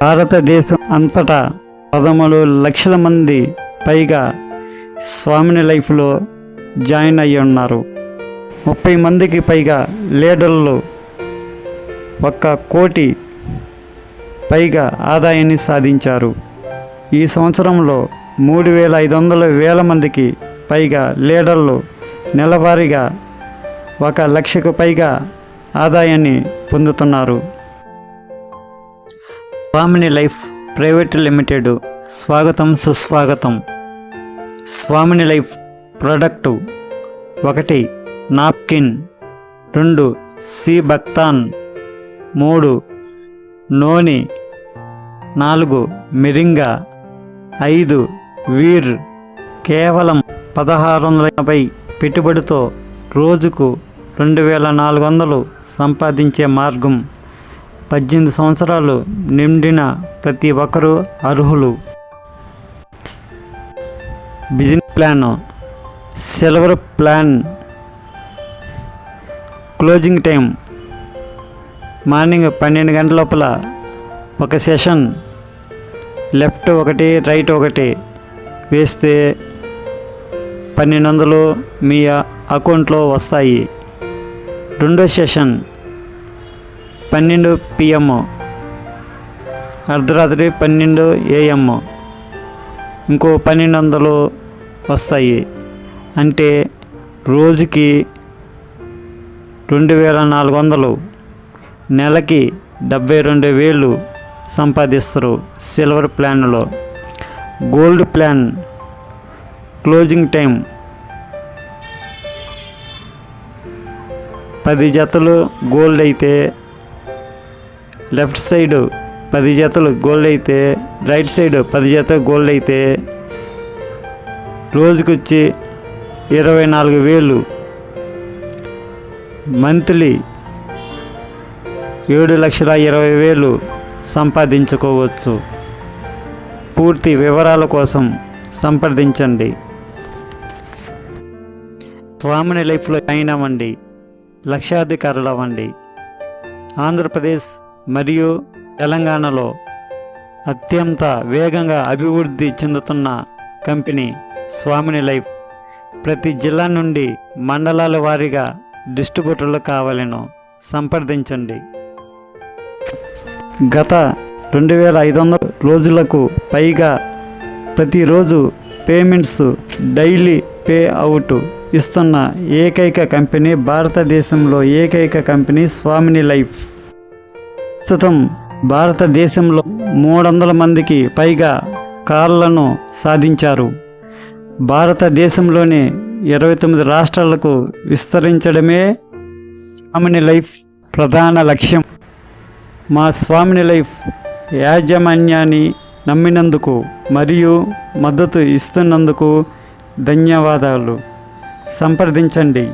భారతదేశం అంతటా 13 లక్షల మంది పైగా స్వామిని లైఫ్లో జాయిన్ అయ్యి ఉన్నారు. 30 మందికి పైగా లీడర్లు 1 కోటి పైగా ఆదాయాన్ని సాధించారు. ఈ సంవత్సరంలో 3,500 మందికి పైగా లీడర్లు నెలవారీగా 1 లక్షకు పైగా ఆదాయాన్ని పొందుతున్నారు. స్వామిని లైఫ్ ప్రైవేట్ లిమిటెడ్ స్వాగతం సుస్వాగతం. స్వామిని లైఫ్ ప్రోడక్టు 1 నాప్కిన్, 2 సి బక్తాన్, 3 నోని, 4 మిరింగా, 5 వీర్. కేవలం 1680 పెట్టుబడితో రోజుకు 2400 సంపాదించే మార్గం. 18 సంవత్సరాలు నిండిన ప్రతి ఒక్కరూ అర్హులు. Business plan, silver plan. Closing time morning 12 గంటల లోపల 1 సెషన్, లెఫ్ట్ 1 రైట్ 1 వేస్తే 1200 మీ అకౌంట్లో వస్తాయి. రెండో సెషన్ 12 PM, అర్ధరాత్రి 12 AM, ఇంకో 1200 వస్తాయి. అంటే రోజుకి 2400, నెలకి 72,000 సంపాదిస్తారు సిల్వర్ ప్లాన్లో. గోల్డ్ ప్లాన్ క్లోజింగ్ టైం 10 జతలు గోల్డ్ అయితే లెఫ్ట్ సైడ్ 10 జతలు గోల్డ్ అయితే రైట్ సైడ్ 10 జతలు గోల్డ్ అయితే రోజుకొచ్చి 24,000. మంత్లీ 7,20,000 సంపాదించుకోవచ్చు. పూర్తి వివరాల కోసం సంప్రదించండి. స్వామిని లైఫ్లో జాయిన్ అవ్వండి, లక్షాధికారులు అవ్వండి. ఆంధ్రప్రదేశ్ మరియు తెలంగాణలో అత్యంత వేగంగా అభివృద్ధి చెందుతున్న కంపెనీ స్వామిని లైఫ్. ప్రతి జిల్లా నుండి మండలాల వారీగా డిస్ట్రిబ్యూటర్లు కావాలను సంప్రదించండి. గత 2,500 రోజులకు పైగా ప్రతిరోజు పేమెంట్స్ డైలీ పే అవుట్ ఇస్తున్న ఏకైక కంపెనీ, భారతదేశంలో ఏకైక కంపెనీ స్వామిని లైఫ్. ప్రస్తుతం భారతదేశంలో 300 మందికి పైగా కార్లను సాధించారు. భారతదేశంలోని 29 రాష్ట్రాలకు విస్తరించడమే స్వామిని లైఫ్ ప్రధాన లక్ష్యం. మా స్వామిని లైఫ్ యాజమాన్యాన్ని నమ్మినందుకు మరియు మద్దతు ఇస్తున్నందుకు ధన్యవాదాలు. సంప్రదించండి.